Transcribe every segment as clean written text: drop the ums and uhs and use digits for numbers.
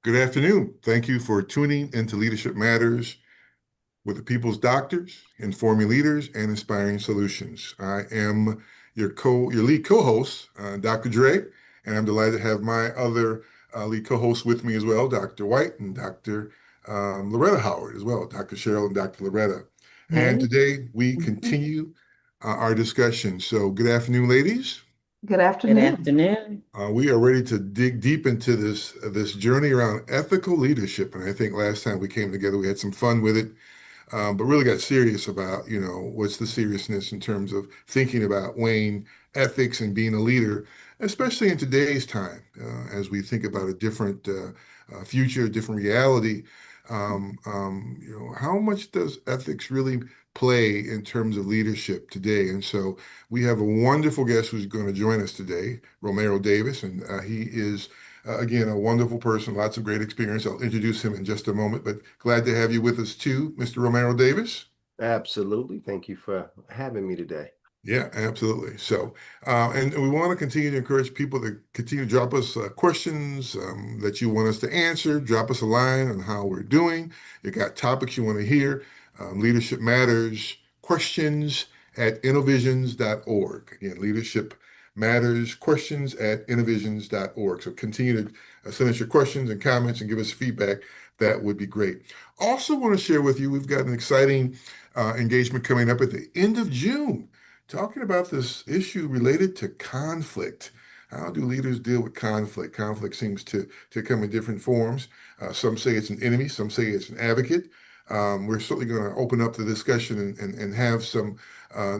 Good afternoon. Thank you for tuning into Leadership Matters with the People's Doctors, Informing Leaders and Inspiring Solutions. I am your lead co-host, Dr. Dre, and I'm delighted to have my other lead co-hosts with me as well, Dr. White and Dr. Loretta Howard as well, Dr. Sheryl and Dr. Loretta. And Hey, today we continue our discussion. So good afternoon, ladies. good Good afternoon. afternoon. We are ready to dig deep into this journey around ethical leadership, and I think last time we came together, we had some fun with it, but really got serious about what's the seriousness in terms of thinking about weighing ethics and being a leader, especially in today's time as we think about a different future, a different reality. How much does ethics really play in terms of leadership today? And so we have a wonderful guest who's going to join us today, Romero Davis, and he is, again, a wonderful person, lots of great experience. I'll introduce him in just a moment, but glad to have you with us too, Mr. Romero Davis. Absolutely. Thank you for having me today. Yeah, absolutely. So, and we want to continue to encourage people to continue to drop us questions that you want us to answer. Drop us a line on how we're doing. You got topics you want to hear. Leadership Matters questions at innovisions.org. Again, Leadership Matters questions at innovisions.org. So continue to send us your questions and comments and give us feedback. That would be great. Also, want to share with you, we've got an exciting engagement coming up at the end of June talking about this issue related to conflict. How do leaders deal with conflict? Conflict seems to come in different forms. Some say it's an enemy, some say it's an advocate. We're certainly going to open up the discussion and have some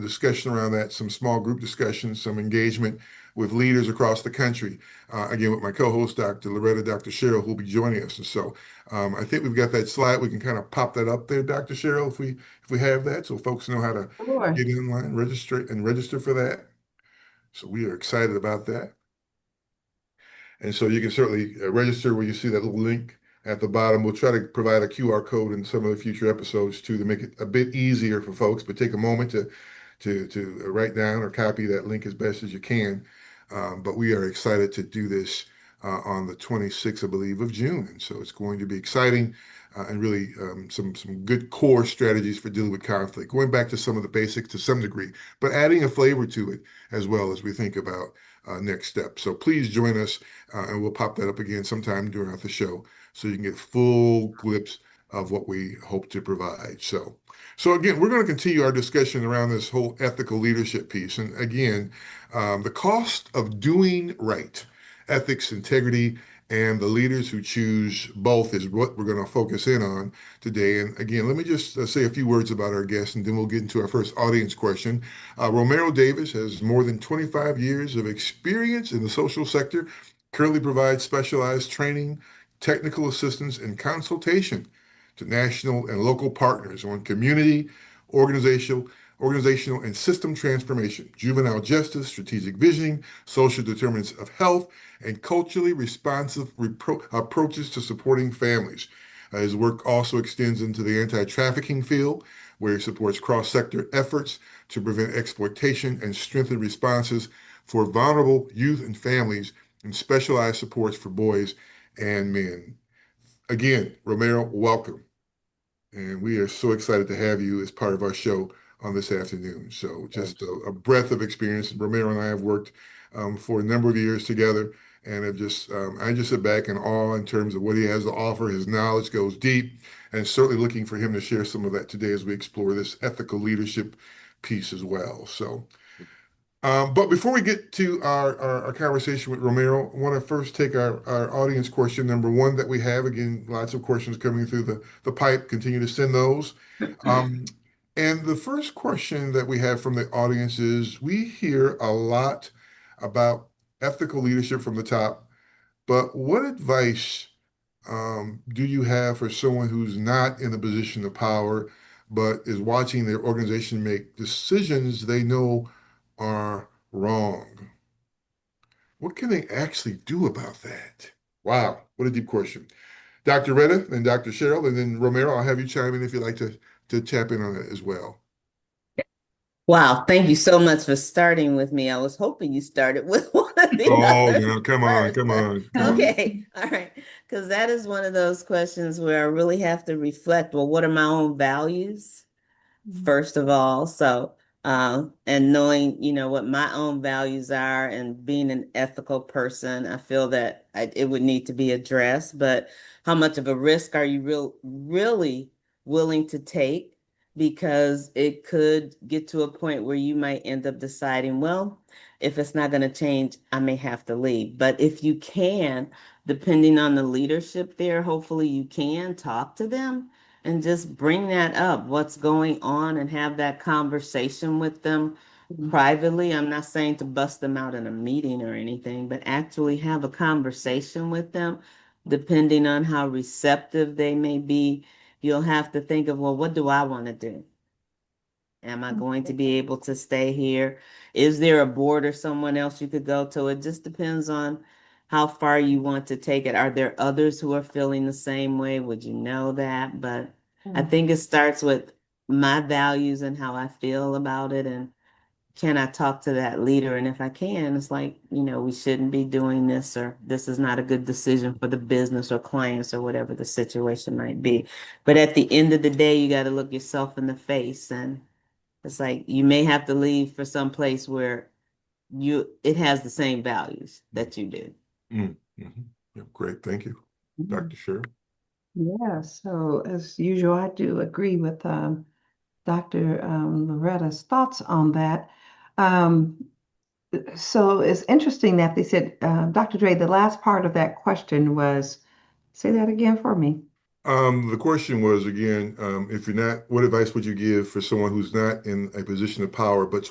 discussion around that, some small group discussions, some engagement with leaders across the country. Again, with my co-host, Dr. Loretta, Dr. Sheryl, who'll be joining us. And so I think we've got that slide. We can kind of pop that up there, Dr. Sheryl, if we have that, so folks know how to Sure. get in line, register for that. So we are excited about that. And so you can certainly register where you see that little link at the bottom. We'll try to provide a QR code in some of the future episodes too to make it a bit easier for folks, but take a moment to write down or copy that link as best as you can. But we are excited to do this on the 26th, I believe, of June. And so it's going to be exciting and really some good core strategies for dealing with conflict, going back to some of the basics to some degree, but adding a flavor to it as well as we think about next steps. So please join us, and we'll pop that up again sometime during the show so you can get full glimpse of what we hope to provide. So again, we're going to continue our discussion around this whole ethical leadership piece. And again, the cost of doing right, ethics, integrity, and the leaders who choose both is what we're going to focus in on today. And again, let me just say a few words about our guest, and then we'll get into our first audience question. Romero Davis has more than 25 years of experience in the social sector, currently provides specialized training, technical assistance, and consultation to national and local partners on community, organizational, organizational and system transformation, juvenile justice, strategic visioning, social determinants of health, and culturally responsive approaches to supporting families. His work also extends into the anti-trafficking field, where he supports cross-sector efforts to prevent exploitation and strengthen responses for vulnerable youth and families, and specialized supports for boys and men. Again, Romero, welcome. And we are so excited to have you as part of our show on this afternoon. So just a breadth of experience. Romero and I have worked for a number of years together and have I just sit back in awe in terms of what he has to offer. His knowledge goes deep, and certainly looking for him to share some of that today as we explore this ethical leadership piece as well. So but before we get to our conversation with Romero, I want to first take our audience question number one that we have. Again, lots of questions coming through the pipe. Continue to send those. Um, and the first question that we have from the audience is, we hear a lot about ethical leadership from the top, but what advice do you have for someone who's not in a position of power, but is watching their organization make decisions they know are wrong? What can they actually do about that? Wow, what a deep question. Dr. Retta and Dr. Sheryl, and then Romero, I'll have you chime in if you'd like to tap in on it as well. Wow, thank you so much for starting with me. I was hoping you started with one of the Oh, others now come on, first. come on, come on. Okay, all right. Because that is one of those questions where I really have to reflect, well, what are my own values? First of all. So, and knowing, what my own values are and being an ethical person, I feel that it would need to be addressed. But how much of a risk are you really willing to take? Because it could get to a point where you might end up deciding, well, if it's not going to change, I may have to leave. But if you can, depending on the leadership there, hopefully you can talk to them and just bring that up, what's going on, and have that conversation with them privately. I'm not saying to bust them out in a meeting or anything, but actually have a conversation with them, depending on how receptive they may be. You'll have to think of, well, what do I want to do? Am I going to be able to stay here? Is there a board or someone else you could go to? It just depends on how far you want to take it. Are there others who are feeling the same way? Would you know that? But I think it starts with my values and how I feel about it. And can I talk to that leader? And if I can, it's like, we shouldn't be doing this, or this is not a good decision for the business or clients or whatever the situation might be. But at the end of the day, you got to look yourself in the face, and it's like you may have to leave for some place where it has the same values that you do. Mm, mhm. Yeah, great, thank you, Dr. Sher. Yeah, so as usual, I do agree with Dr. Loretta's thoughts on that. Um, so it's interesting that they said, Dr. Dre, the last part of that question was, say that again for me. The question was again, if you're not, what advice would you give for someone who's not in a position of power, but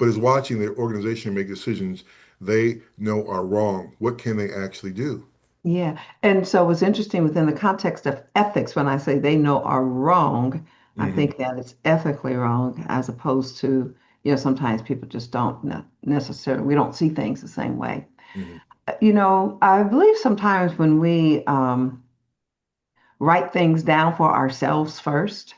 is watching their organization make decisions they know are wrong? What can they actually do? Yeah, and so it's interesting within the context of ethics, when I say they know are wrong, I Hmm. think that it's ethically wrong as opposed to, sometimes people just don't necessarily, we don't see things the same way. Hmm. I believe sometimes when we write things down for ourselves first,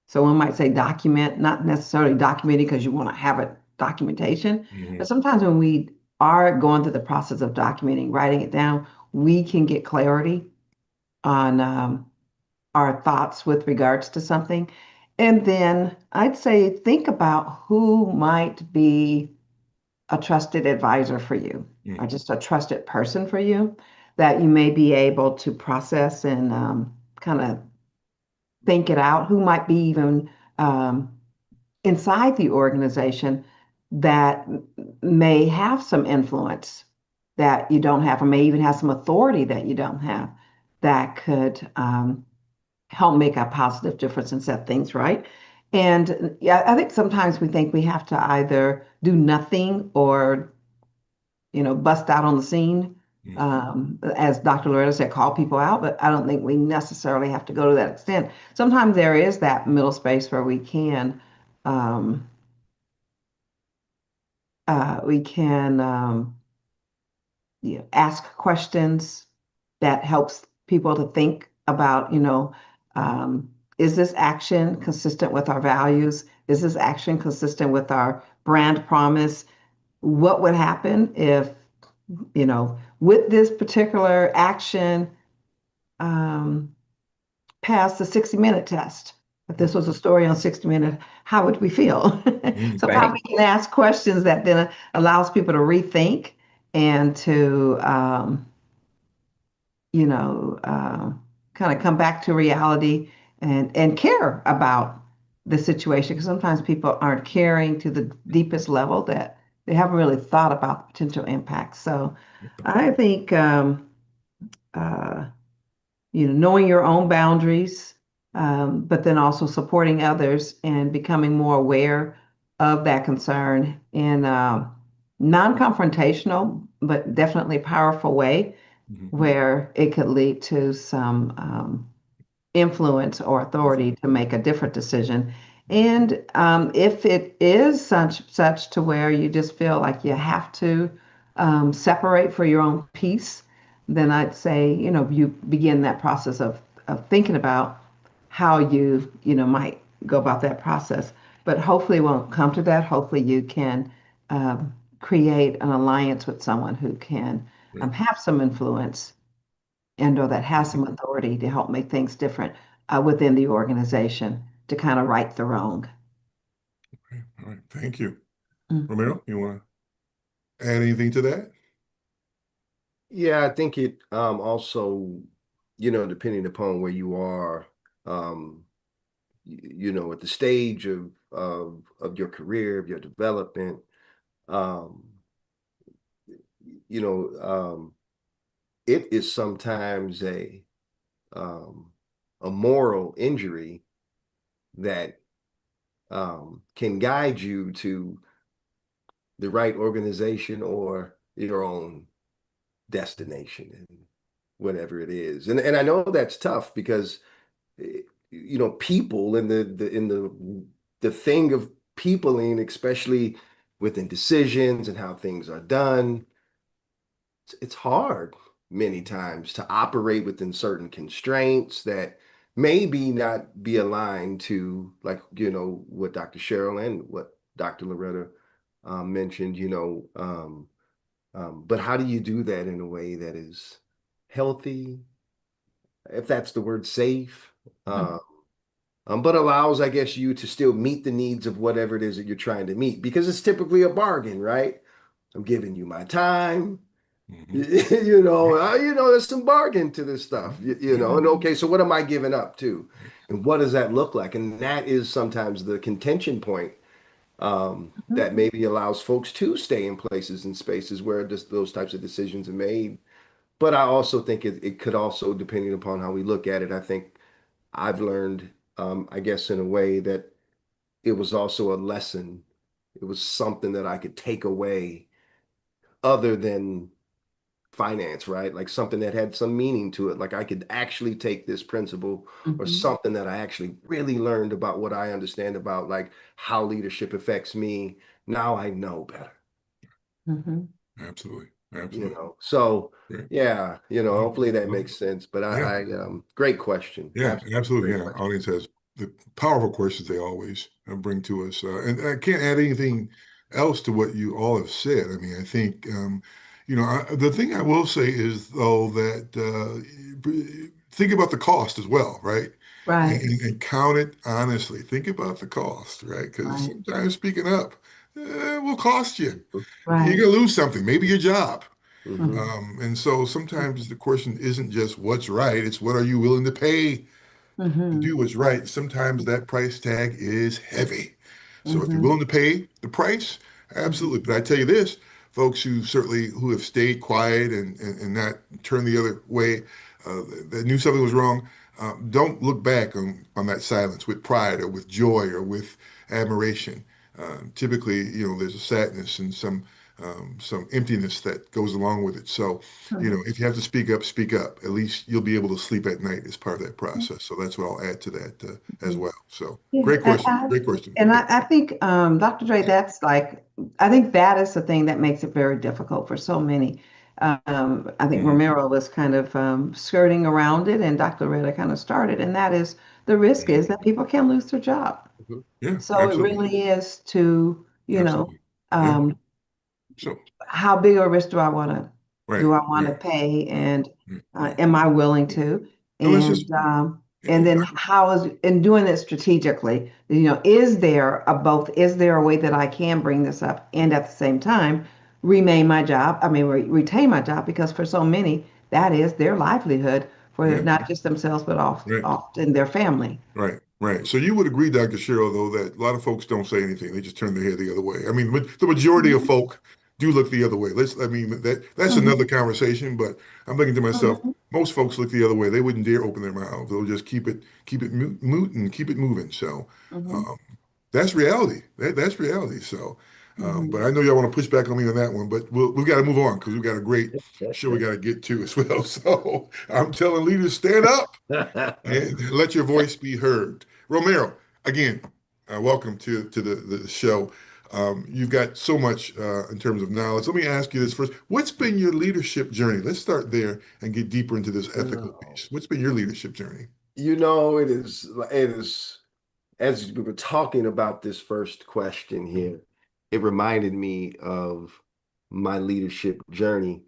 so one might say document, not necessarily documenting because you want to have it documentation, but Hmm. sometimes when we are going through the process of documenting, writing it down, we can get clarity on our thoughts with regards to something. And then I'd say think about who might be a trusted advisor for you, or Hmm. just a trusted person for you that you may be able to process and kind of think it out, who might be even um, inside the organization that may have some influence that you don't have, or may even have some authority that you don't have, that could help make a positive difference and set things right. And yeah, I think sometimes we think we have to either do nothing or bust out on the scene. Hmm. As Dr. Loretta said, call people out, but I don't think we necessarily have to go to that extent. Sometimes there is that middle space where um, we can ask questions that helps people to think about, is this action consistent with our values? Is this action consistent with our brand promise? What would happen if with this particular action, um, passed the 60-minute test? If this was a story on 60 Minutes, how would we feel? Hmm. Sometimes we can ask questions that then allows people to rethink and to, you know, uh, kind of come back to reality and care about the situation. Because sometimes people aren't caring to the deepest level, that they haven't really thought about the potential impact. So I think uh, knowing your own boundaries, but then also supporting others and becoming more aware of that concern in a non-confrontational, but definitely powerful way, Hmm. where it could lead to some influence or authority to make a different decision. And if it is such to where you just feel like you have to separate for your own peace, then I'd say you begin that process of thinking about how you might go about that process. but hopefully it won't come to that. Hopefully you can create an alliance with someone who can Right. have some influence and or that has Mhm. some authority to help make things different within the organization to kind of right the wrong. Okay. All right. Thank you. Mhm. Romero, you want to add anything to that? Yeah, I think it also, depending upon where you are, um, at the stage of your career, of your development, um, you know, um, it is sometimes um, a moral injury that can guide you to the right organization or your own destination and whatever it is. And I know that's tough because people and the thing of peopling, especially within decisions and how things are done, it's hard many times to operate within certain constraints that maybe not be aligned to, like, what Dr. Cheryl and what Dr. Loretta mentioned, but how do you do that in a way that is healthy, if that's the word, safe, uh, but allows, I guess, you to still meet the needs of whatever it is that you're trying to meet, because it's typically a bargain, right? I'm giving you my time. Mhm. There's some bargain to this stuff, Yeah. and okay, so what am I giving up to? And what does that look like? And that is sometimes the contention point that Mhm. maybe allows folks to stay in places and spaces where those types of decisions are made. But I also think it could also, depending upon how we look at it, I think I've learned, I guess, in a way that it was also a lesson. It was something that I could take away other than finance, right? Like something that had some meaning to it. Like I could actually take this principle or Mhm. something that I actually really learned about what I understand about like how leadership affects me. Now I know better, Mhm. Absolutely. Absolutely. So Great. yeah, Yeah. hopefully that Well, makes sense. But yeah. great question. Yeah, Absolutely absolutely. great Yeah, question. audience has the powerful questions they always bring to us, and I can't add anything else to what you all have said. I mean, I think the thing I will say is though that think about the cost as well, right? Right, And count it honestly. Think about the cost, right? Because right, sometimes speaking up will cost you. You're right. gonna lose something, maybe your job. Mm-hmm. Mhm. And so sometimes the question isn't just what's right, it's what are you willing to pay to Mhm. do what's right. Sometimes that price tag is heavy. So if you're Mhm. willing to pay the price, Mhm. absolutely. But I tell you this, folks who have stayed quiet and not turned the other way, that knew something was wrong, don't look back on that silence with pride or with joy or with admiration. Typically, there's a sadness and some emptiness that goes along with it. So, Mhm. if you have to speak up, speak up. At least you'll be able to sleep at night as part of that process. So that's what I'll add to that as Mhm. well. So Yeah, great question. Great question. and Yeah. I think Dr. Dre, that's like I think that is the thing that makes it very difficult for so many. I think Mhm. Romero was kind of skirting around it, and Dr. Retta kind of started, and that is the risk Mhm. is that people can lose their job. Mm-hmm. Yeah, So it absolutely. really is to, Absolutely. Yeah. um, So, how big a risk right, do I want to right, pay, right, and right, right. am I willing So, to? so let's just, And then how is in doing it strategically, is there a way that I can bring this up and at the same time remain my job? I mean, retain my job because for so many that is their livelihood for yeah, not just themselves but right. often their family. Right, right. So you would agree, Dr. Cheryl, though, that a lot of folks don't say anything. They just turn their head the other way. I mean, the majority of Mhm, folk do look the other way. I mean, that's another mhm, conversation, but I'm thinking to myself, mhm, most folks look the other way. They wouldn't dare open their mouths. They'll just keep it moot and keep it moving. So, mhm, um, that's reality. That's reality. So, but mhm. I know y'all want to push back on me on that one, but we've got to move on because we've got a great show we got to get to as well. So I'm telling leaders, stand up and let your voice be heard. Romero, again, welcome to the show. You've got so much in terms of knowledge. Let me ask you this first. What's been your leadership journey? Let's start there and get deeper into this ethical Oh, piece. What's been your leadership journey? it is as we were talking about this first question here, it reminded me of my leadership journey.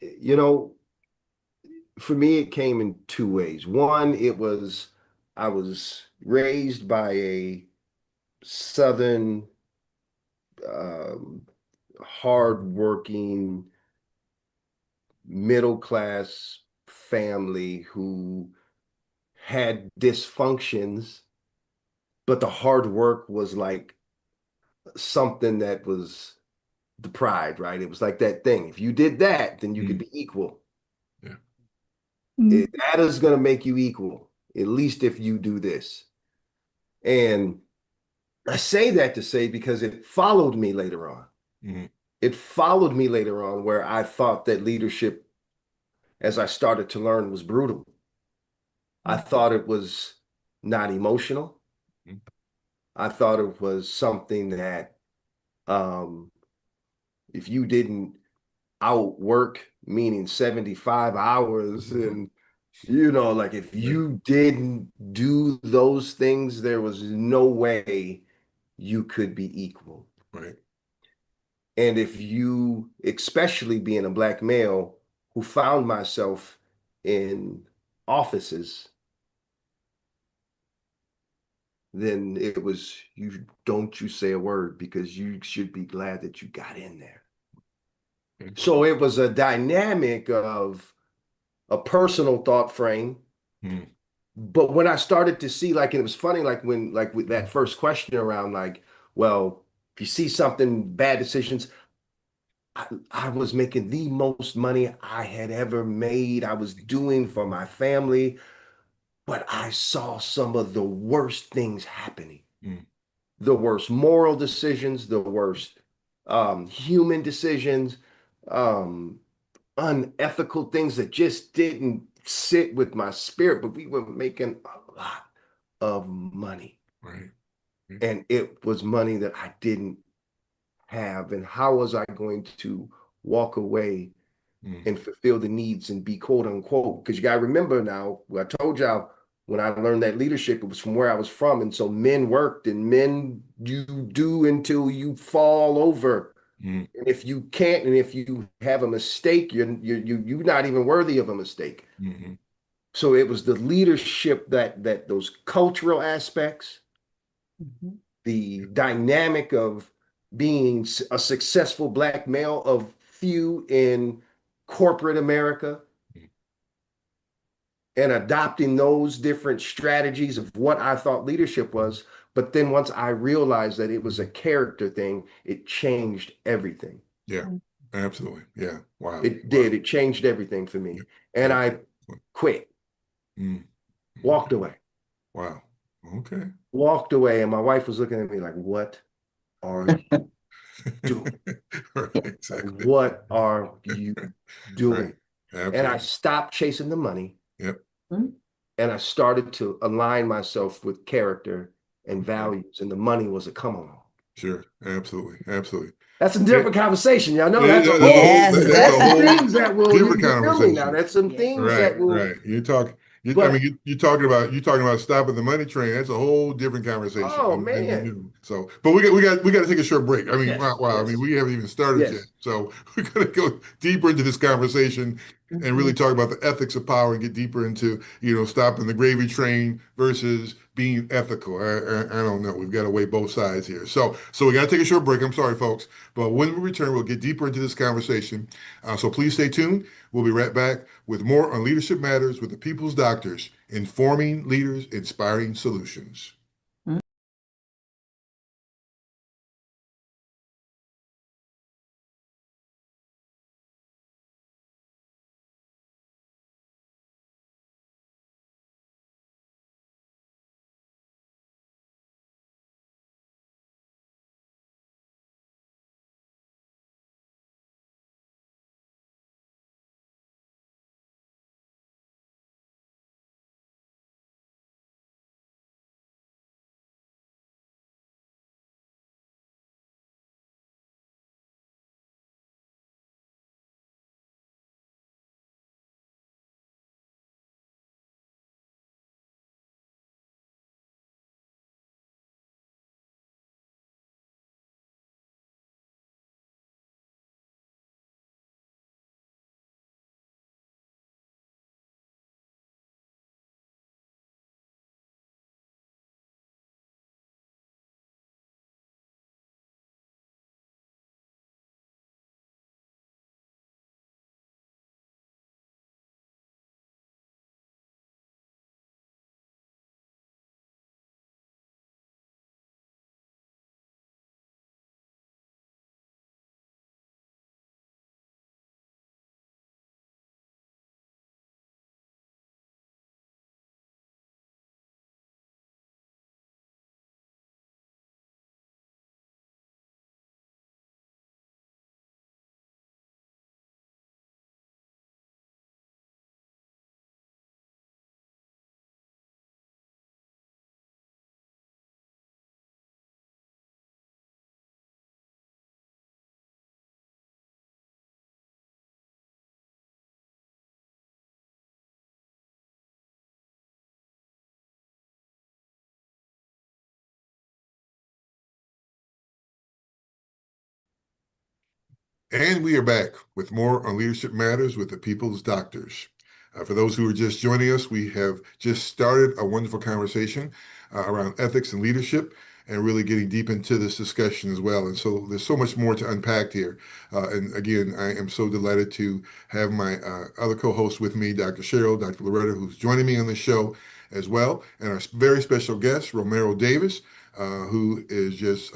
You know, for me, it came in two ways. One, I was raised by a Southern, um, hardworking, middle class family who had dysfunctions, but the hard work was like something that was the pride, right? It was like that thing. If you did that, then you could be equal. Yeah. That is going to make you equal, at least if you do this. And I say that to say because it followed me later on. Mhm. It followed me later on where I thought that leadership, as I started to learn, was brutal. I thought it was not emotional. Mhm. I thought it was something that if you didn't outwork, meaning 75 hours, and like if you didn't do those things, there was no way you could be equal. Right. And if you, especially being a Black male who found myself in offices, then it was, you say a word because you should be glad that you got in there. Mhm. So it was a dynamic of a personal thought frame. Mhm. But when I started to see, like, and it was funny, like when, like with that first question around, like, well, if you see something, bad decisions, I was making the most money I had ever made. I was doing for my family, but I saw some of the worst things happening. Mhm. The worst moral decisions, the worst human decisions, um, unethical things that just didn't sit with my spirit, but we were making a lot of money. Right. And it was money that I didn't have. And how was I going to walk away Mhm. and fulfill the needs and be quote unquote? Because you got to remember now, I told y'all when I learned that leadership, it was from where I was from. And so men worked and men you do until you fall over. Mhm. And if you can't, and if you have a mistake, you're not even worthy of a mistake. Mhm. So it was the leadership that those cultural aspects, the dynamic of being a successful Black male of few in corporate America and adopting those different strategies of what I thought leadership was. But then once I realized that it was a character thing, it changed everything. Yeah. Absolutely. Yeah. Wow. It Wow. did. It changed everything for me. Yeah. And Yeah. I quit, Mhm. walked away, Wow. Okay. walked away. And my wife was looking at me like, what are you doing? Right. Like, Exactly. what are you Right. doing? And I Absolutely. stopped chasing the money Yep. and I started to align myself with character and Okay. values. And the money was a come along. Sure. Absolutely. Absolutely. That's a Yeah. different conversation. Y'all know Yeah, that's a that's a whole whole, Yes, that's there's a that's some whole things that will, different you feel me now? conversation. There's some yeah. things Right, that will, right. I mean, but you're talking about stopping the money train. That's a whole different conversation. oh And we man. knew. So, but we got to take a short break. I mean, Yes, wow. I mean, yes, we haven't even started yet. yes. So we're gonna go deeper into this conversation and really talk about the ethics of power and get deeper into, stopping the gravy train versus being ethical. I don't know. We've got to weigh both sides here. So we got to take a short break. I'm sorry, folks. But when we return, we'll get deeper into this conversation. So please stay tuned. We'll be right back with more on Leadership Matters with the People's Doctors, informing leaders, inspiring solutions. And we are back with more on Leadership Matters with the People's Doctors. For those who are just joining us, we have just started a wonderful conversation around ethics and leadership and really getting deep into this discussion as well. And so there's so much more to unpack here. And again, I am so delighted to have my other co-host with me, Dr. Sheryl, Dr. Loretta, who's joining me on the show as well, and our very special guest, Romero Davis, who is just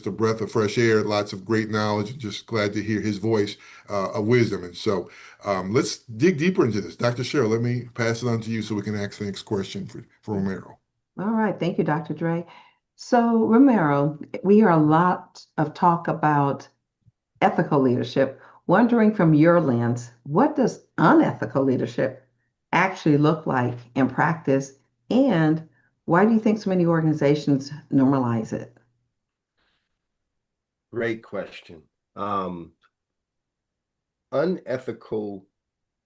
a breath of fresh air, lots of great knowledge, and just glad to hear his voice of wisdom. And so let's dig deeper into this. Dr. Sheryl, let me pass it on to you so we can ask the next question for Romero. All right. Thank you, Dr. Dre. So, Romero, we hear a lot of talk about ethical leadership. Wondering from your lens, what does unethical leadership actually look like in practice? And why do you think so many organizations normalize it? Great question. Unethical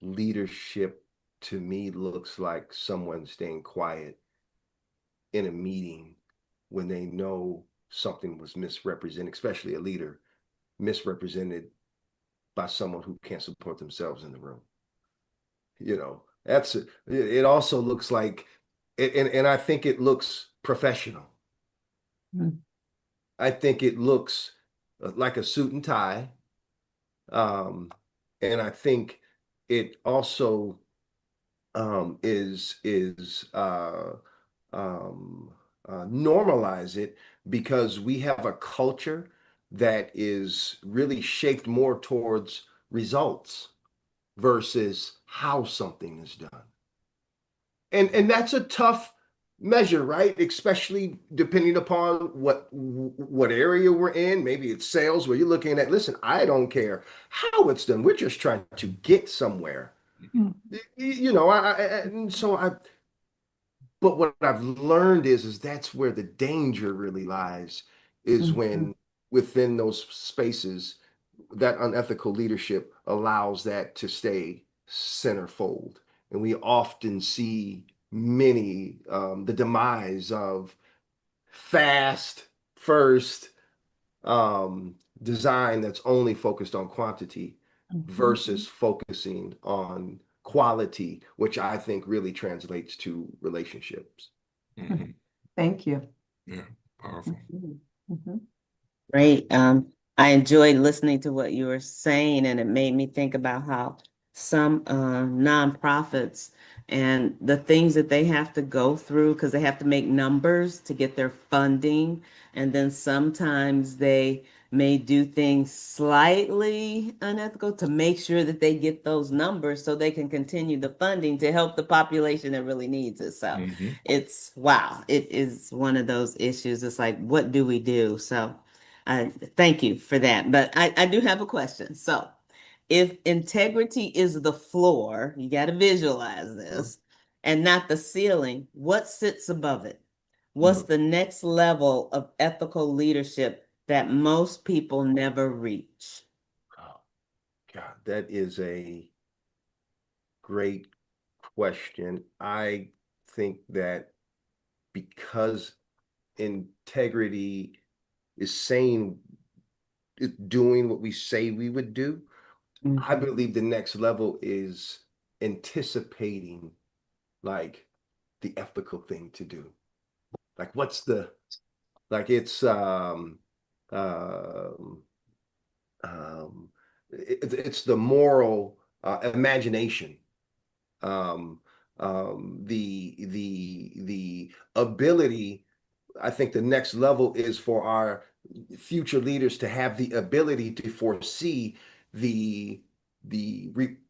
leadership to me looks like someone staying quiet in a meeting when they know something was misrepresented, especially a leader misrepresented by someone who can't support themselves in the room. It also looks like, and I think it looks professional. Mm. I think it looks like a suit and tie. And I think it also normalize it because we have a culture that is really shaped more towards results versus how something is done. And that's a tough measure, right? Especially depending upon what area we're in. Maybe it's sales where you're looking at, listen, I don't care how it's done. We're just trying to get somewhere. Mm. But what I've learned is that's where the danger really lies, is when within those spaces, that unethical leadership allows that to stay centerfold. And we often see the demise of fast first design that's only focused on quantity versus focusing on quality, which I think really translates to relationships. Mm-hmm. Thank you. Yeah, powerful. Great. I enjoyed listening to what you were saying, and it made me think about how some nonprofits and the things that they have to go through because they have to make numbers to get their funding. And then sometimes they may do things slightly unethical to make sure that they get those numbers so they can continue the funding to help the population that really needs it. So it's wow, it is one of those issues. It's like, what do we do? So thank you for that. But I do have a question. So if integrity is the floor, you got to visualize this, and not the ceiling, what sits above it? What's the next level of ethical leadership that most people never reach? Oh, God, that is a great question. I think that because integrity is doing what we say we would do, I believe the next level is anticipating like the ethical thing to do. Like it's it's the moral imagination, the ability. I think the next level is for our future leaders to have the ability to foresee the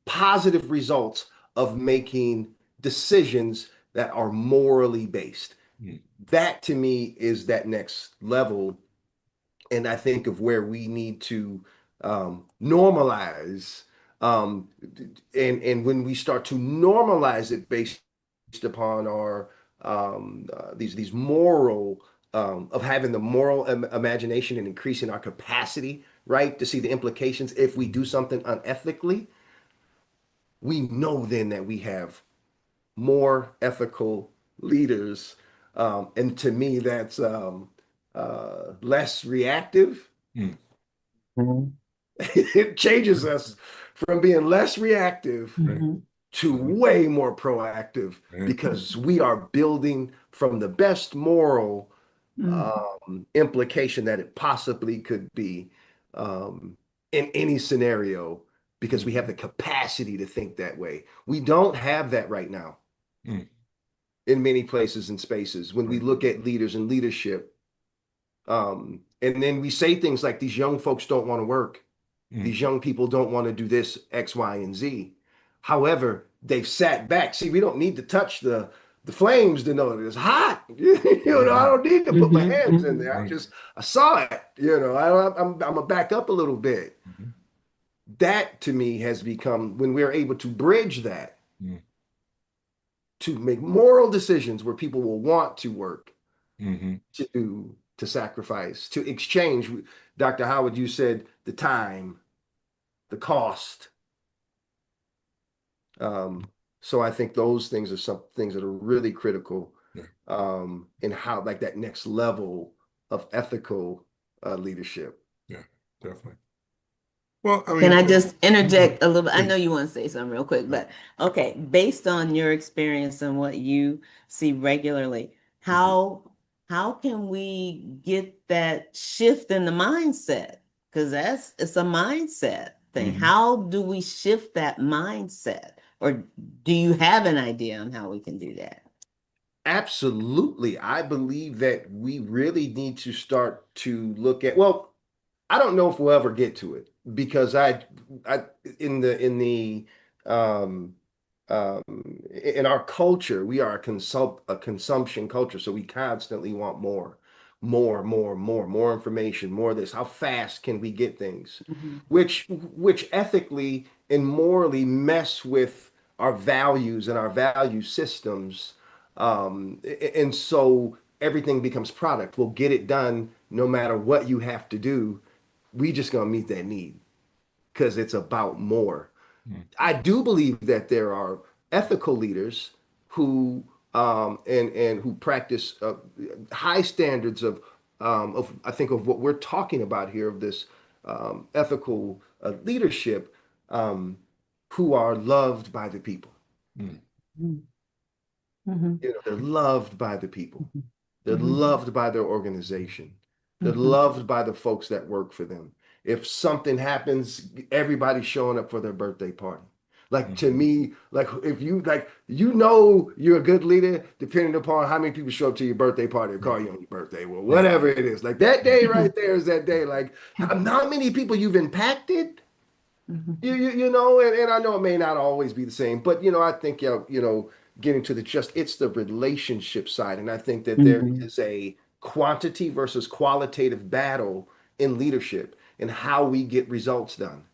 positive results of making decisions that are morally based. That to me is that next level. And I think of where we need to normalize, and when we start to normalize it based upon our these moral of having the moral imagination and increasing our capacity, right, to see the implications if we do something unethically, we know then that we have more ethical leaders. And to me, that's less reactive It changes us from being less reactive Mhm. to way more proactive Right. because we are building from the best moral Mhm. implication that it possibly could be in any scenario because we have the capacity to think that way. We don't have that right now Mm. in many places and spaces when we Right. look at leaders and leadership. And then we say things like these young folks don't want to work. Mm. These young people don't want to do this, X, Y, and Z. However, they've sat back. See, we don't need to touch the flames to know that it's hot. You know, I don't need to put my Mhm. hands in Mhm. there. Right. I saw it. You know, I'm gonna back up a little bit. Mhm. That to me has become when we're able to bridge that Mm. to make moral decisions where people will want to work, Mhm. to sacrifice, to exchange. Dr. Howard, you said the time, the cost. So I think those things are some things that are really critical Yeah. in how like that next level of ethical leadership. Yeah, definitely. Well, I Can mean, I just interject a little bit? I know please. you want to say something real quick, Yeah. but okay, based on your experience and what you see regularly, Mhm. how can we get that shift in the mindset? Because it's a mindset thing. Mhm. How do we shift that mindset? Or do you have an idea on how we can do that? Absolutely. I believe that we really need to start to look at, well, I don't know if we'll ever get to it because I in the um, um, in our culture, we are a consumption culture, so we constantly want more information, more of this. How fast can we get things? Mhm. Which ethically and morally mess with our values and our value systems. And so everything becomes product. We'll get it done no matter what you have to do. We just gonna meet that need because it's about more. Mm. I do believe that there are ethical leaders who and who practice high standards of I think of what we're talking about here of this ethical leadership um, who are loved by the people. Mm. Mhm. Mhm. You know, they're loved by the people. They're Mhm. loved by their organization. They're Mhm. loved by the folks that work for them. If something happens, everybody's showing up for their birthday party. Like to Mhm. me, like if you like, you know, you're a good leader depending upon how many people show up to your birthday party or call Right. you on your birthday. Well, Right. whatever it is, like that day Mhm. right there is that day. Like how many people you've impacted Mhm. you know, and I know it may not always be the same, but you know, I think getting to the just it's the relationship side, and I think that there Mhm. is a quantity versus qualitative battle in leadership and how we get results done,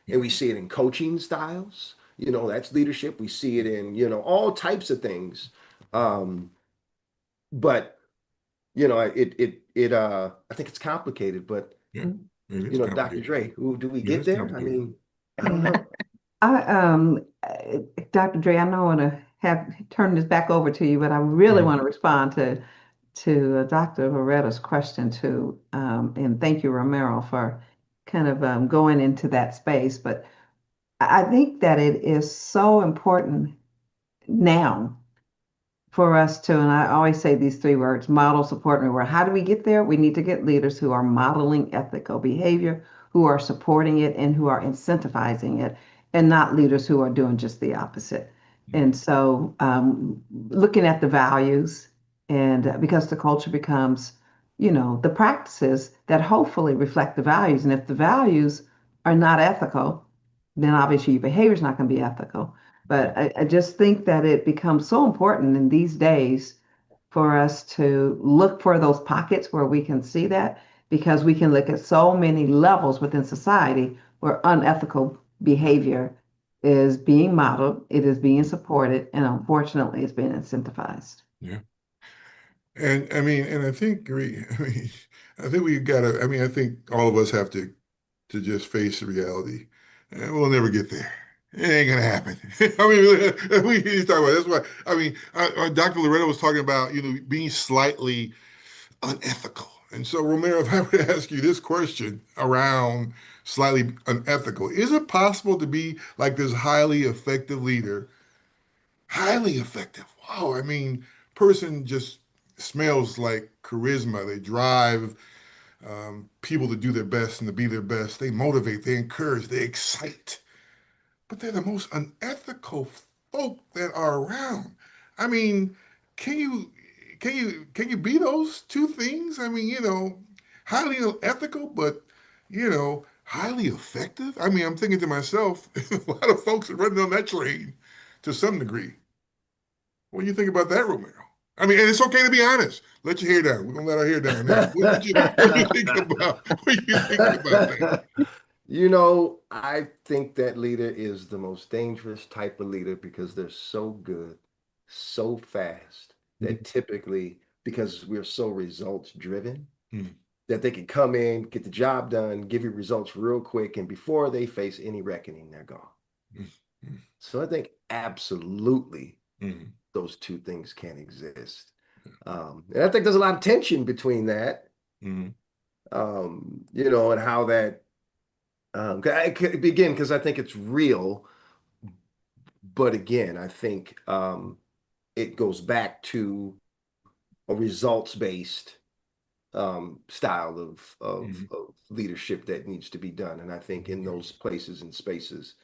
and Yeah. we see it in coaching styles. You know, that's leadership. We see it in all types of things, um, but I think it's complicated, but Yeah. It is Dr. complicated. Dre, who do we It get is there? I complicated. mean, I don't know. I Dr. Dre, I know I want to have turn this back over to you, but I really Mhm. want to respond to Dr. Loretta's question too. And thank you, Romero, for kind of going into that space. But I think that it is so important now for us to, and I always say these three words, model, support, and reward. How do we get there? We need to get leaders who are modeling ethical behavior, who are supporting it, and who are incentivizing it, and not leaders who are doing just the opposite. Mhm. And so, looking at the values, and because the culture becomes, the practices that hopefully reflect the values. And if the values are not ethical, then obviously your behavior is not going to be ethical. But I just think that it becomes so important in these days for us to look for those pockets where we can see that because we can look at so many levels within society where unethical behavior is being modeled, it is being supported, and unfortunately, it's being incentivized. Yeah. And I mean, and I think I think we gotta, I mean, I think all of us have to just face the reality. And we'll never get there. It ain't gonna happen. I mean, we need to talk about it. That's why, I mean, Dr. Loretta was talking about, being slightly unethical. And so, Romero, if I were to ask you this question around slightly unethical, is it possible to be like this highly effective leader? Highly effective. Wow. I mean, person just smells like charisma. They drive people to do their best and to be their best. They motivate, they encourage, they excite. But they're the most unethical folk that are around. I mean, can you can you be those two things? I mean, highly ethical, but highly effective. I mean, I'm thinking to myself, a lot of folks are running on that train to some degree. What do you think about that, Romero? I mean, and it's okay to be honest. Let your hair down. We're gonna let our hair down now. What do you think about what do you think about that? I think that leader is the most dangerous type of leader because they're so good, so fast that typically, because we're so results driven, Mhm. that they can come in, get the job done, give you results real quick, and before they face any reckoning, they're gone. Mhm. So I think absolutely Mhm. those two things can exist. And I think there's a lot of tension between that, Mhm. and how that it could begin because I think it's real. But again, I think it goes back to a results based style Mhm. of leadership that needs to be done. And I think in those places and spaces,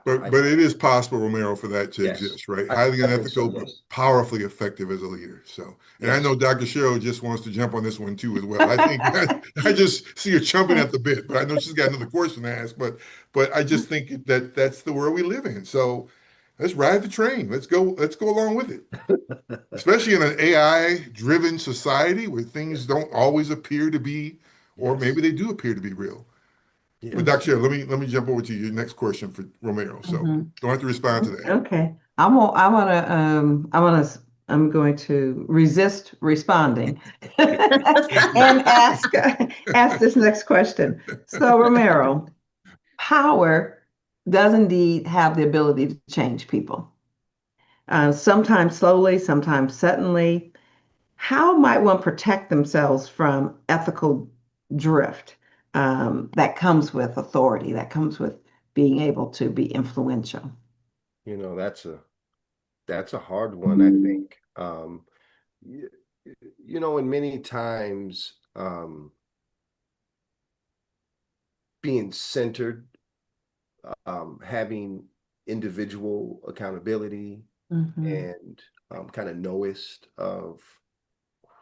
But I but think, it is possible, Romero, for that to yes, exist, right? Highly I think so. unethical, but Yes. powerfully effective as a leader. So, and I Yes. know Dr. Cheryl just wants to jump on this one too as well. I think I just see her chomping at the bit, but I know she's got another question to ask. But I just think that that's the world we live in. So let's ride the train. Let's go along with it. Especially in an AI-driven society where things Yes. don't always appear to be, or Yes. maybe they do appear to be real. But Yes. Dr. Cheryl, let me jump over to your next question for Romero. So Mhm. don't have to respond to that. Okay. I'm going to resist responding and ask this next question. So, Romero, power does indeed have the ability to change people. Sometimes slowly, sometimes suddenly. How might one protect themselves from ethical drift that comes with authority, that comes with being able to be influential? You know, that's a hard one, I think. Y- and many times being centered, having individual accountability Hmm. and kind of knowist of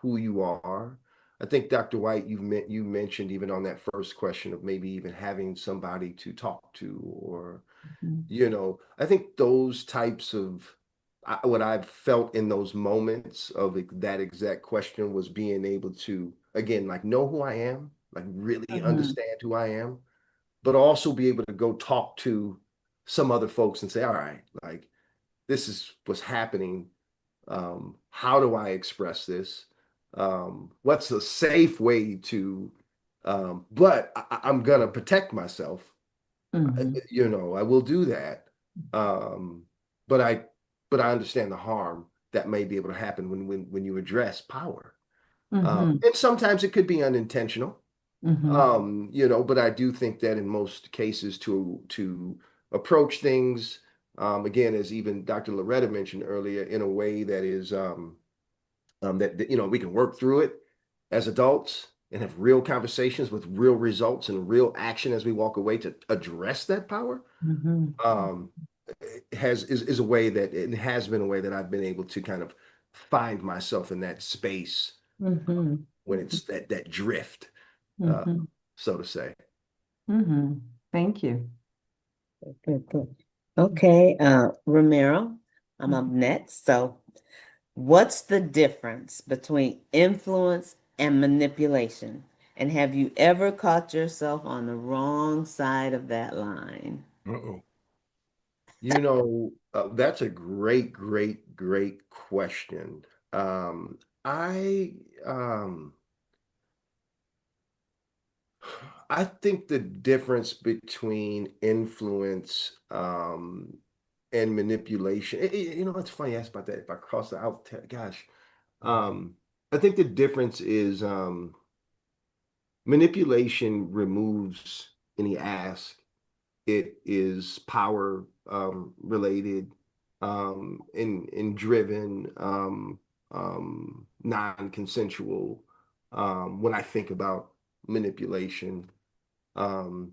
who you are. I think Dr. White, you mentioned even on that first question of maybe even having somebody to talk to, or I think those types of what I've felt in those moments of that exact question was being able to again like know who I am, like really Hmm. understand who I am, but also be able to go talk to some other folks and say, all right, like this is what's happening. How do I express this? What's a safe way to, but I'm going to protect myself. Hmm. I will do that. Um, but I, but I understand the harm that may be able to happen when you address power. Hmm. And sometimes it could be unintentional. Hmm. But I do think that in most cases to approach things, again, as even Dr. Loretta mentioned earlier, in a way that is that we can work through it as adults and have real conversations with real results and real action as we walk away to address that power. Hmm. Um, is a way that it has been a way that I've been able to kind of find myself in that space Hmm. when it's that drift, uh, Hmm. so to say. Hmm. Thank you. Good, good. Okay, Romero, I'm up next. So, what's the difference between influence and manipulation? And have you ever caught yourself on the wrong side of that line? Uh-oh. That's a great, great, great question. Um, I um, I think the difference between influence and manipulation. It's funny you asked about that. If I cross the out, gosh, I think the difference is manipulation removes any ask. It is power related and driven, non-consensual. When I think about manipulation, um,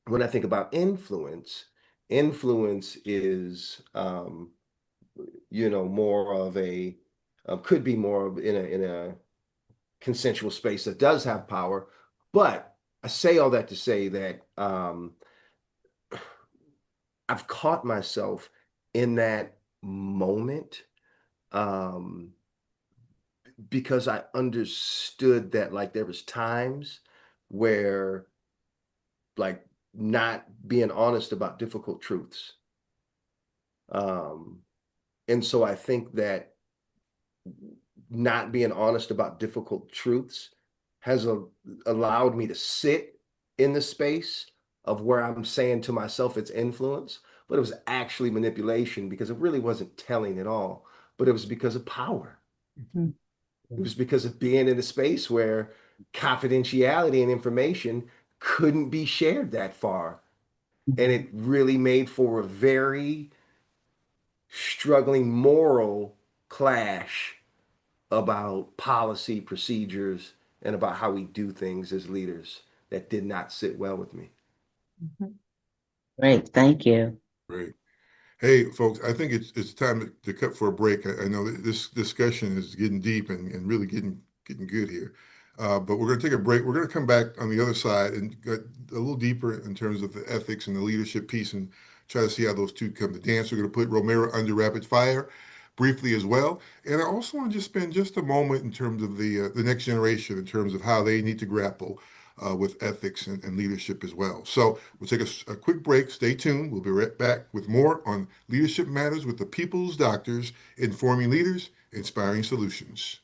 when I think about influence, influence is more of a could be more of in a consensual space that does have power. But I say all that to say that I've caught myself in that moment um, because I understood that like there was times where like not being honest about difficult truths. Um, and so I think that not being honest about difficult truths has allowed me to sit in the space of where I'm saying to myself it's influence, but it was actually manipulation because it really wasn't telling at all, but it was because of power. Mhm. It was because of being in a space where confidentiality and information couldn't be shared that far. And it really made for a very struggling moral clash about policy, procedures, and about how we do things as leaders that did not sit well with me. Great, thank you. Great. Hey, folks, I think it's time to cut for a break. I know that this discussion is getting deep and really getting good here. But we're going to take a break. We're going to come back on the other side and get a little deeper in terms of the ethics and the leadership piece and try to see how those two come to dance. We're going to put Romero under rapid fire briefly as well. And I also want to just spend just a moment in terms of the next generation, in terms of how they need to grapple with ethics and leadership as well. So we'll take a quick break. Stay tuned. We'll be right back with more on Leadership Matters with the People's Doctors, informing leaders, inspiring solutions.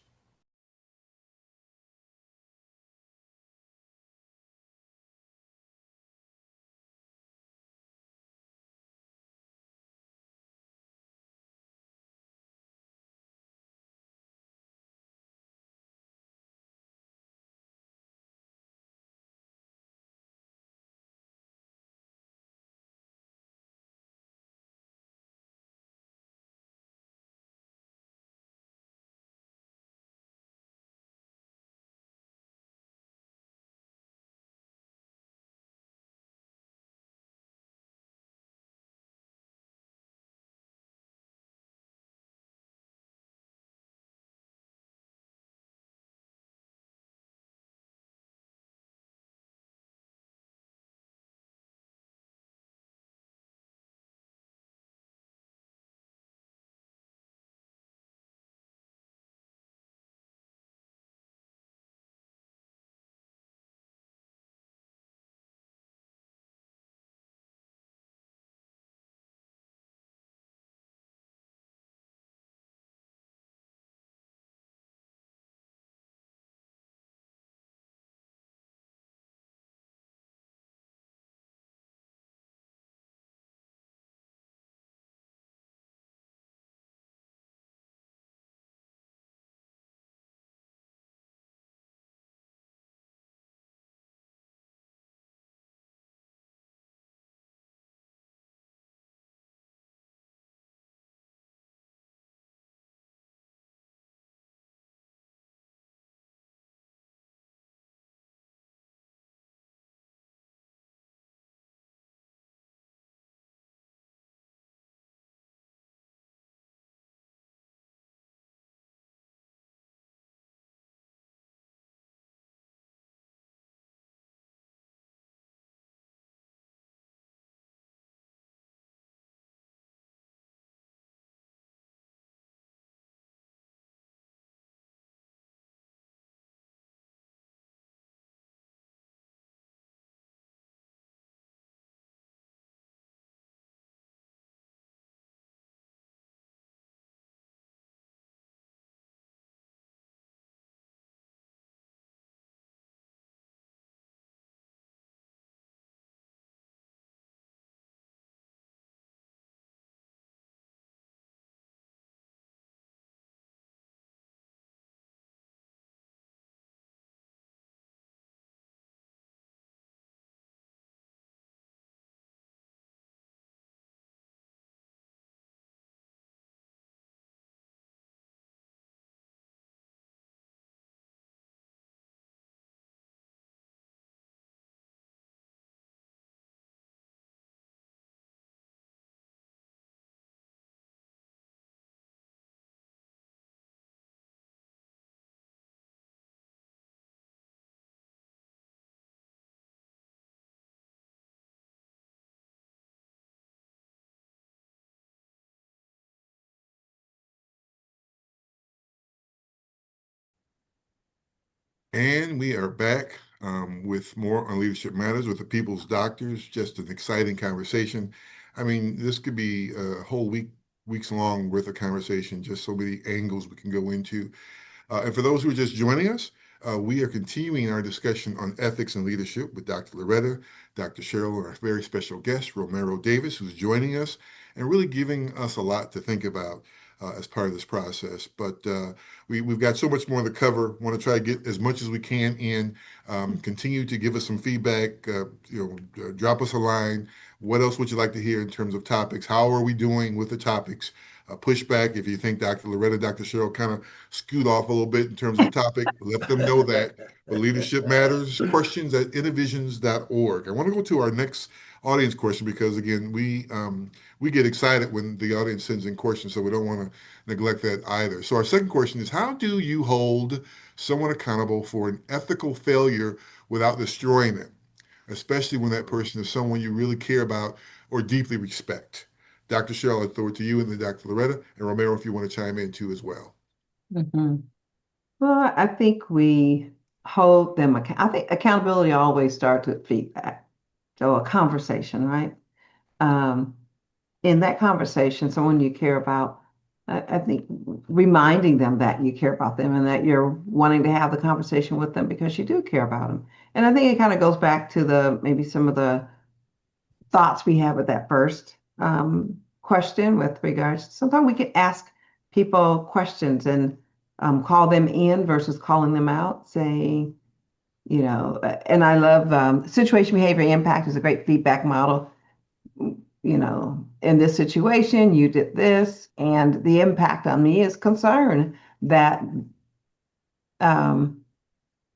And we are back with more on Leadership Matters with the People's Doctors. Just an exciting conversation. I mean, this could be a whole weeks long worth of conversation, just so many angles we can go into. And for those who are just joining us, we are continuing our discussion on ethics and leadership with Dr. Loretta, Dr. Sheryl, and our very special guest, Romero Davis, who's joining us and really giving us a lot to think about as part of this process. But we've got so much more to cover. Want to try to get as much as we can in. Continue to give us some feedback. Drop us a line. What else would you like to hear in terms of topics? How are we doing with the topics? Pushback if you think Dr. Loretta, Dr. Sheryl kind of scoot off a little bit in terms of the topic, let them know that. But Leadership Matters, questions at innovisions.org. I want to go to our next audience question because, again, we get excited when the audience sends in questions, so we don't want to neglect that either. So our second question is, how do you hold someone accountable for an ethical failure without destroying them, especially when that person is someone you really care about or deeply respect? Dr. Sheryl, I'll throw it to you, and then Dr. Loretta, and Romero, if you want to chime in too as well. Mhm. Well, I think we hold them I think accountability always starts with feedback. So a conversation, right? Um, in that conversation, someone you care about, I think reminding them that you care about them and that you're wanting to have the conversation with them because you do care about them. And I think it kind of goes back to the maybe some of the thoughts we have with that first question with regards. Sometimes we can ask people questions and call them in versus calling them out, saying, and I love situation behavior impact is a great feedback model. In this situation, you did this, and the impact on me is concern that, um,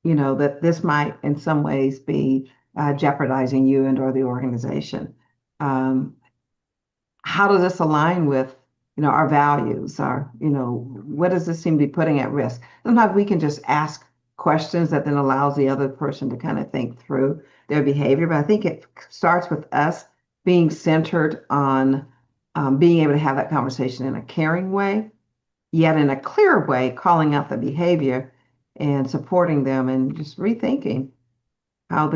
that this might in some ways be jeopardizing you and or the organization. Um, how does this align with, our values, what does this seem to be putting at risk? Sometimes we can just ask questions that then allows the other person to kind of think through their behavior. But I think it starts with us being centered on being able to have that conversation in a caring way, yet in a clear way, calling out the behavior and supporting them and just rethinking how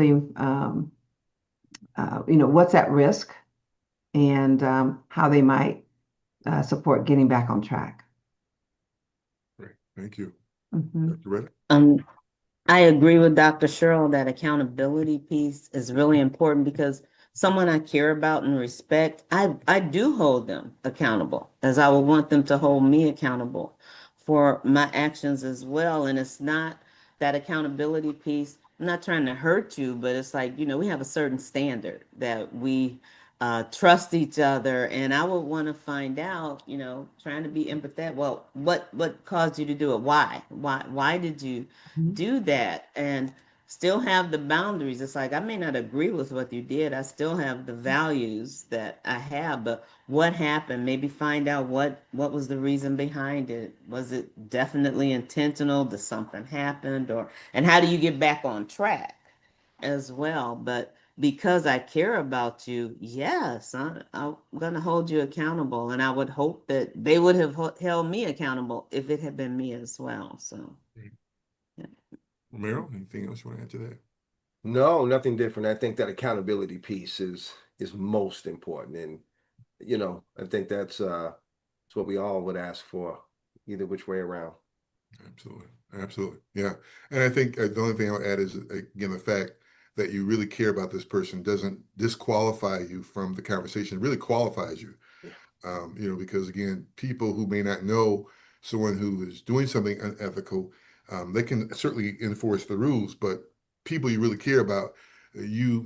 what's at risk and how they might support getting back on track. Great. Thank you. Mhm. Dr. Loretta? I agree with Dr. Sheryl that accountability piece is really important because someone I care about and respect, I do hold them accountable as I would want them to hold me accountable for my actions as well. And it's not that accountability piece. I'm not trying to hurt you, but it's like, we have a certain standard that we trust each other. And I would want to find out, trying to be empathetic. Well, what caused you to do it? Why did you do that? And still have the boundaries. It's like I may not agree with what you did. I still have the values that I have, but what happened? Maybe find out what was the reason behind it. Was it definitely intentional? Did something happen? And how do you get back on track as well? But because I care about you, yes, I'm going to hold you accountable. And I would hope that they would have held me accountable if it had been me as well. So, yeah. Romero, anything else you want to add to that? No, nothing different. I think that accountability piece is most important. And, I think it's what we all would ask for, either which way around. Absolutely. Absolutely. Yeah. And I think the only thing I'll add is, again, the fact that you really care about this person doesn't disqualify you from the conversation, it really qualifies you. Yeah. Because again, people who may not know someone who is doing something unethical, they can certainly enforce the rules, but people you really care about, you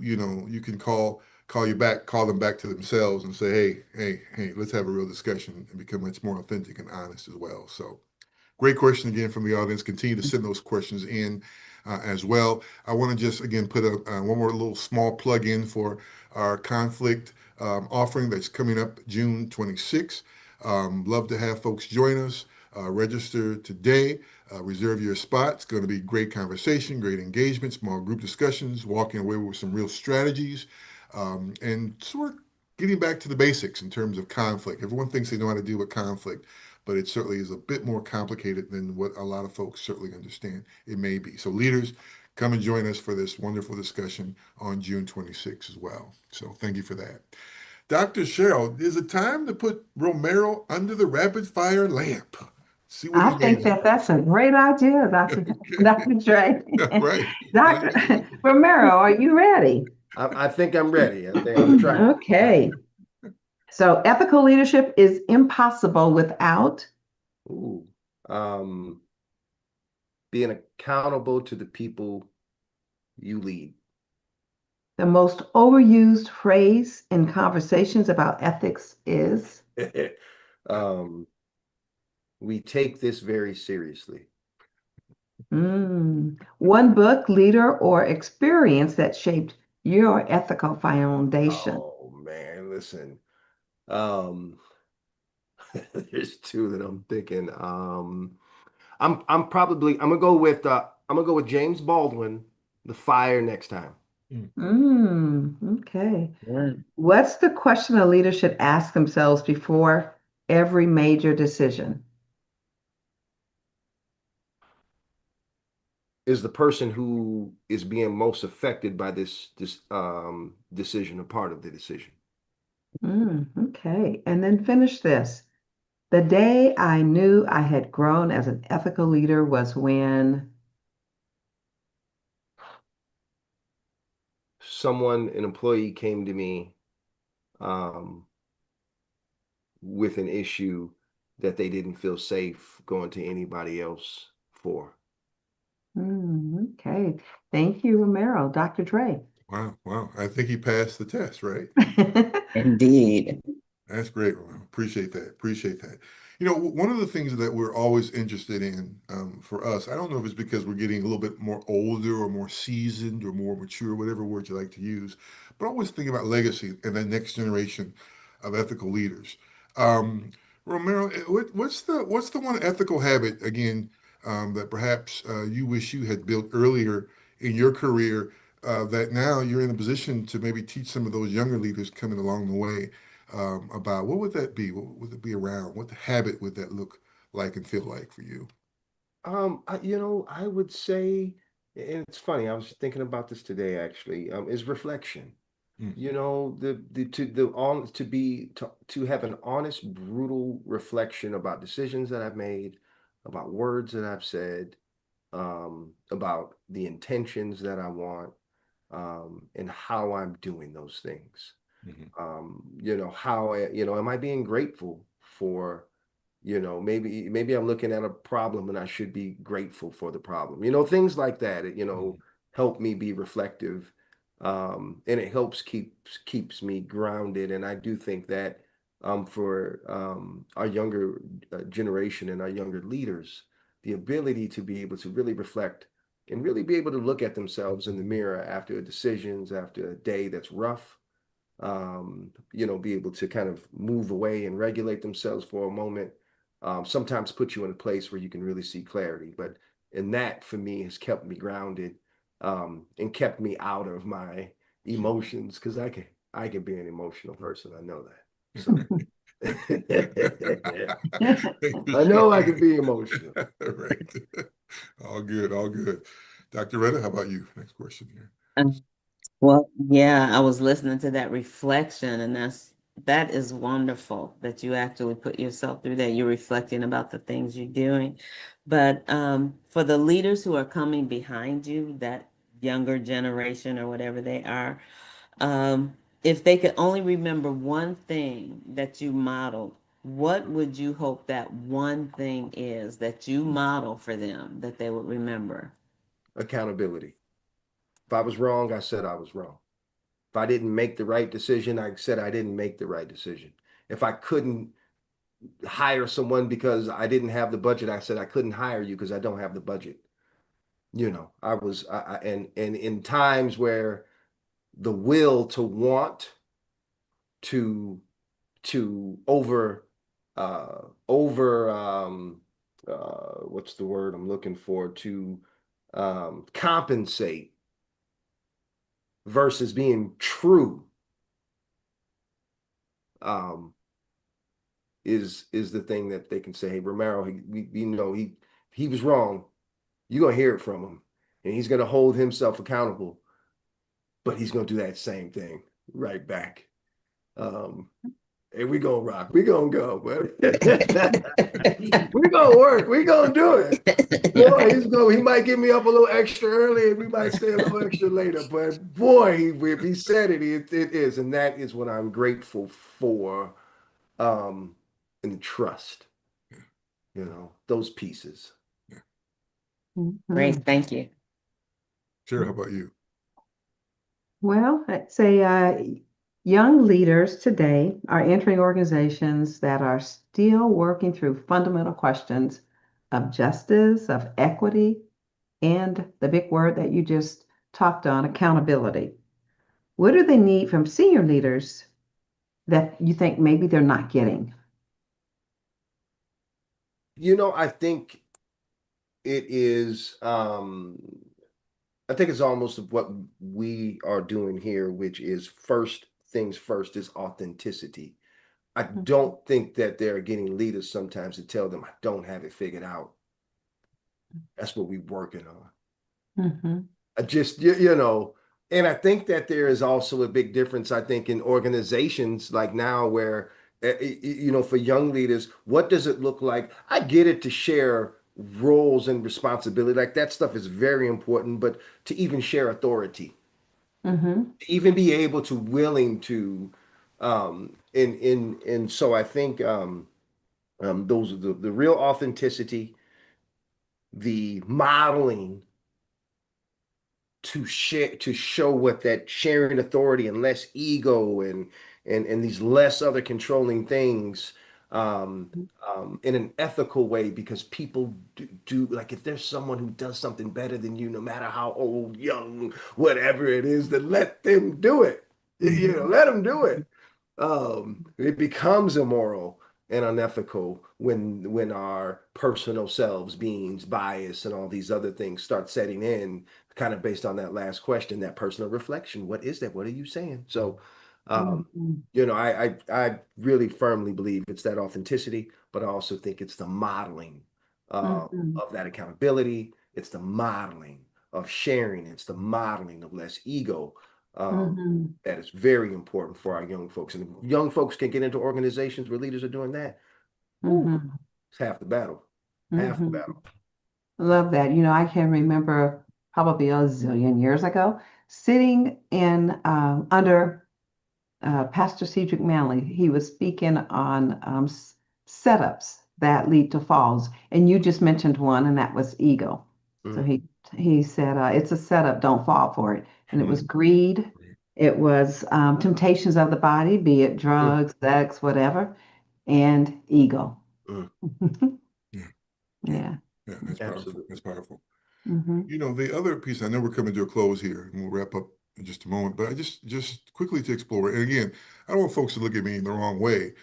can call them back to themselves and say, hey, let's have a real discussion and become much more authentic and honest as well. So great question again from the audience. Continue to send those questions in as well. I want to just again put one more little small plug in for our conflict offering that's coming up June 26th. Love to have folks join us. Register today. Reserve your spot. It's going to be great conversation, great engagement, small group discussions, walking away with some real strategies, and sort of getting back to the basics in terms of conflict. Everyone thinks they know how to deal with conflict, but it certainly is a bit more complicated than what a lot of folks certainly understand it may be. So leaders, come and join us for this wonderful discussion on June 26th as well. So thank you for that. Dr. Sheryl, is it time to put Romero under the rapid fire lamp? See what I he's think made that that's a great idea, Dr. Dre. of. Right. Dr. Romero, are you ready? I think I'm ready. I think I'm trying. Okay. So ethical leadership is impossible without Ooh. Um, Being accountable to the people you lead. the most overused phrase in conversations about ethics is. um, we take this very seriously. One book, leader, or experience that shaped your ethical foundation. Oh man, listen. Um, there's two that I'm thinking. I'm gonna go with James Baldwin, The Fire Next Time. Okay. Yeah. What's the question a leader should ask themselves before every major decision? Is the person who is being most affected by this decision a part of the decision? Okay. And then finish this. The day I knew I had grown as an ethical leader was when. An employee came to me um, with an issue that they didn't feel safe going to anybody else for. Okay. Thank you, Romero. Dr. Dre. Wow, wow. I think he passed the test, right? Indeed. That's great, Ron. Appreciate that. Appreciate that. You know, one of the things that we're always interested in for us, I don't know if it's because we're getting a little bit more older or more seasoned or more mature, whatever word you like to use, but always think about legacy and the next generation of ethical leaders. Um, Romero, what's the one ethical habit again that perhaps you wish you had built earlier in your career that now you're in a position to maybe teach some of those younger leaders coming along the way? About what would that be? What would it be around? What habit would that look like and feel like for you? I would say, and it's funny, I was thinking about this today actually, is reflection. Mm, You know, to have an honest, brutal reflection about decisions that I've made, about words that I've said, about the intentions that I want, and how I'm doing those things. mhm, Am I being grateful for, maybe I'm looking at a problem and I should be grateful for the problem. Things like that, mhm, help me be reflective. And it keeps me grounded. And I do think that for our younger generation and our younger leaders, the ability to be able to really reflect and really be able to look at themselves in the mirror after decisions, after a day that's rough, be able to kind of move away and regulate themselves for a moment, sometimes put you in a place where you can really see clarity. But and that for me has kept me grounded, and kept me out of my emotions because I can be an emotional person. I know that. So Thank you, I know I Sean. can be emotional. Right. All good, all good. Dr. Retta, how about you? Next question here. Well, yeah, I was listening to that reflection, and that is wonderful that you actually put yourself through that. You're reflecting about the things you're doing. But for the leaders who are coming behind you, that younger generation or whatever they are, if they could only remember one thing that you modeled, what would you hope that one thing is that you model for them that they would remember? Accountability. If I was wrong, I said I was wrong. If I didn't make the right decision, I said I didn't make the right decision. If I couldn't hire someone because I didn't have the budget, I said I couldn't hire you because I don't have the budget. And in times where the will to want to over what's the word I'm looking for, to compensate versus being true, um is the thing that they can say, hey, Romero, he was wrong. You're gonna hear it from him, and he's gonna hold himself accountable, but he's gonna do that same thing right back. And we gonna rock. We gonna go, but we gonna work. We gonna do it. Boy, he might get me up a little extra early, and we might stay a little extra later. But boy, if he said it, it is, and that is what I'm grateful for. And the trust, those pieces. Great, thank you. Sheryl, how about you? Well, I'd say young leaders today are entering organizations that are still working through fundamental questions of justice, of equity, and the big word that you just talked on, accountability. What do they need from senior leaders that you think maybe they're not getting? I think it is, I think it's almost what we are doing here, which is first things first is authenticity. I don't think that they're getting leaders sometimes to tell them, I don't have it figured out. That's what we're working on. I just, and I think that there is also a big difference, I think, in organizations like now where, for young leaders, what does it look like? I get it to share roles and responsibility. Like that stuff is very important, but to even share authority, to even be able to willing to, and so I think those are the real authenticity, the modeling to share, to show what that sharing authority and less ego and these less other controlling things in an ethical way, because people do like, if there's someone who does something better than you, no matter how old, young, whatever it is, then let them do it. Let them do it. It becomes immoral and unethical when our personal selves, beings, bias, and all these other things start setting in, kind of based on that last question, that personal reflection. What is that? What are you saying? So, I really firmly believe it's that authenticity, but I also think it's the modeling of that accountability. It's the modeling of sharing. It's the modeling of less ego. That is very important for our young folks. And if young folks can get into organizations where leaders are doing that, it's half the battle. Half the battle. Love that. I can remember probably a zillion years ago sitting in under Pastor Cedric Manley. He was speaking on setups that lead to falls, and you just mentioned one, and that was ego. So he said, it's a setup, don't fall for it. And it was greed. It was temptations of the body, be it drugs, sex, whatever, and ego. Yeah. Yeah, that's powerful. That's powerful. Mm-hmm. The other piece, I know we're coming to a close here, and we'll wrap up in just a moment, but I just quickly to explore, and again, I don't want folks to look at me in the wrong way,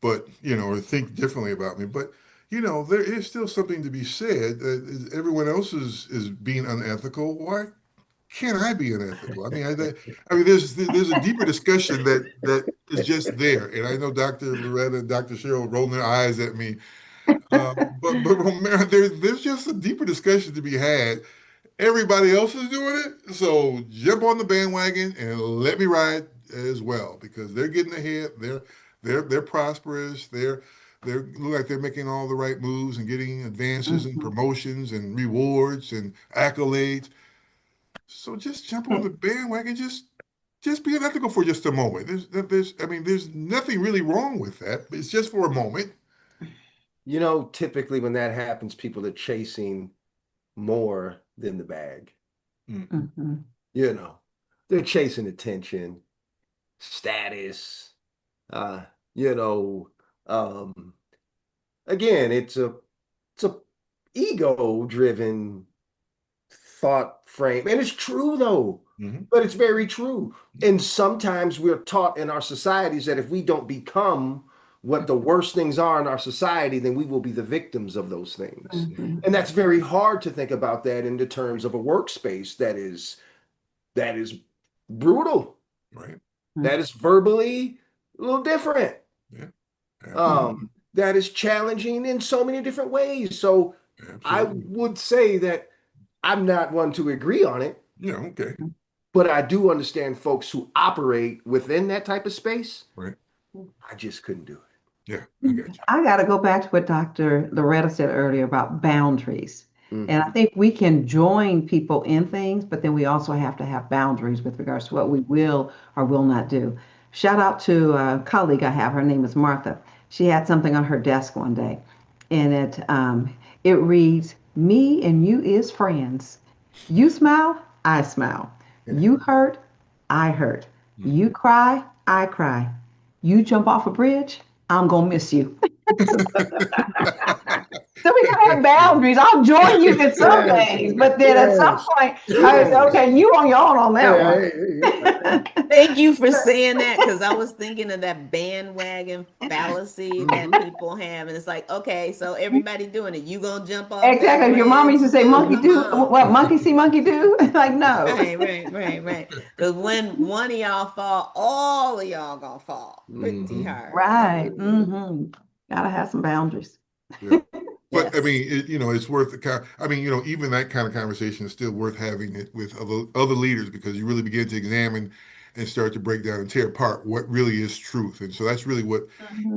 but, or think differently about me, but, there is still something to be said that everyone else is being unethical. Why can't I be unethical? I mean, there's a deeper discussion that is just there, and I know Dr. Loretta and Dr. Sheryl rolling their eyes at me. But Romero, there's just a deeper discussion to be had. Everybody else is doing it, so jump on the bandwagon and let me ride as well, because they're getting ahead. They're prosperous. They look like they're making all the right moves and getting advances and promotions and rewards and accolades. So just jump on the bandwagon. Just be unethical for just a moment. There's nothing really wrong with that. It's just for a moment. Typically when that happens, people are chasing more than the bag. They're chasing attention, status, again, it's a ego driven thought frame. And it's true though, but it's very true. And sometimes we're taught in our societies that if we don't become what the worst things are in our society, then we will be the victims of those things. And that's very hard to think about that in the terms of a workspace that is brutal. Right. That is verbally a little different. Yeah. that is challenging in so many different ways. So I Absolutely. would say that I'm not one to agree on it, Yeah, okay. but I do understand folks who operate within that type of space. Right. I just couldn't do it. Yeah, I got you. I got to go back to what Dr. Loretta said earlier about boundaries. And I think we can join people in things, but then we also have to have boundaries with regards to what we will or will not do. Shout out to a colleague I have. Her name is Martha. She had something on her desk one day, and it reads, "Me and you is friends. You smile, I smile. You hurt, I hurt. You cry, I cry. You jump off a bridge, I'm gonna miss you." So we gotta have boundaries. I'll join you in some things, but then at some point, okay, you on your own on that one. Thank you for saying that, because I was thinking of that bandwagon fallacy that people have, and it's like, okay, so everybody doing it, you gonna jump off? Exactly. Your mom used to say, "Monkey do what? Monkey see, monkey do." Like, no. Right. Because when one of y'all fall, all of y'all gonna fall pretty hard. Right. Gotta have some boundaries. Yeah. But I Yes. mean, it's worth I mean, even that kind of conversation is still worth having it with other leaders, because you really begin to examine and start to break down and tear apart what really is truth. And so that's really what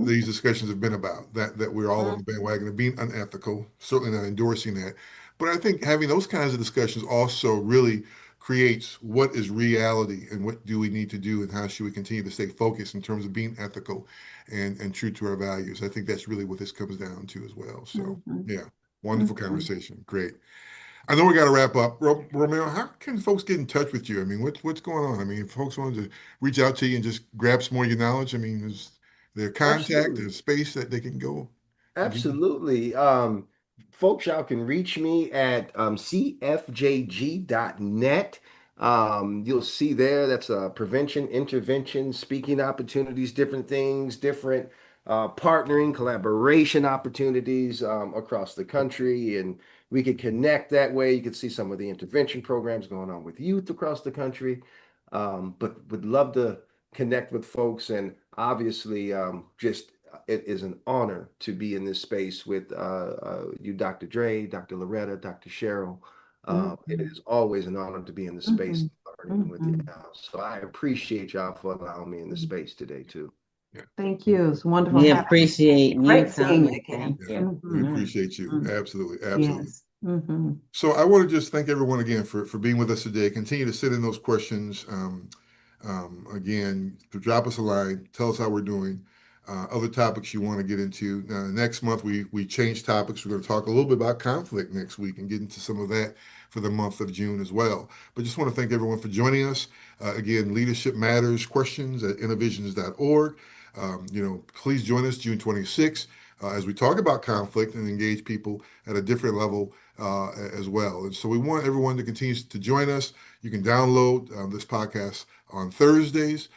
these discussions have been about, that we're all on the bandwagon of being unethical, certainly not endorsing that. But I think having those kinds of discussions also really creates what is reality and what do we need to do and how should we continue to stay focused in terms of being ethical and true to our values. I think that's really what this comes down to as well. So yeah, wonderful conversation. Great. I know we got to wrap up. Romero, how can folks get in touch with you? I mean, what's going on? I mean, if folks wanted to reach out to you and just grab some more of your knowledge, I mean, is there contact, Absolutely. there's space that they can go? Absolutely. Folks, y'all can reach me at cfjg.net. You'll see there, that's prevention, intervention, speaking opportunities, different things, different partnering, collaboration opportunities across the country. And we could connect that way. You could see some of the intervention programs going on with youth across the country. But would love to connect with folks, and obviously just it is an honor to be in this space with you, Dr. Dre, Dr. Loretta, Dr. Cheryl. It is always an honor to be in the space learning with you now. So I appreciate y'all for allowing me in the space today too. Yeah. Thank you. It's wonderful We having you. appreciate you Great seeing you coming. again. Thank you. We appreciate you. Absolutely. Absolutely. Yes. So I want to just thank everyone again for being with us today. Continue to send in those questions. Again, to drop us a line, tell us how we're doing. Other topics you want to get into. Next month, we change topics. We're going to talk a little bit about conflict next week and get into some of that for the month of June as well. But just want to thank everyone for joining us. Again, Leadership Matters questions at innovisions.org. Please join us June 26th as we talk about conflict and engage people at a different level as well. And so we want everyone to continue to join us. You can download this podcast on Thursdays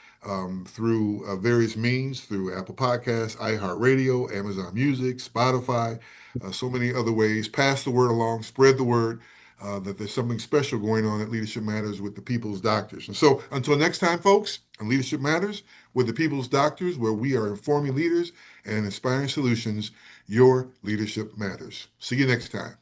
through various means, through Apple Podcasts, iHeartRadio, Amazon Music, Spotify, so many other ways. Pass the word along, spread the word that there's something special going on at Leadership Matters with the People's Doctors. And so until next time, folks, on Leadership Matters with the People's Doctors, where we are informing leaders and inspiring solutions, your leadership matters. See you next time.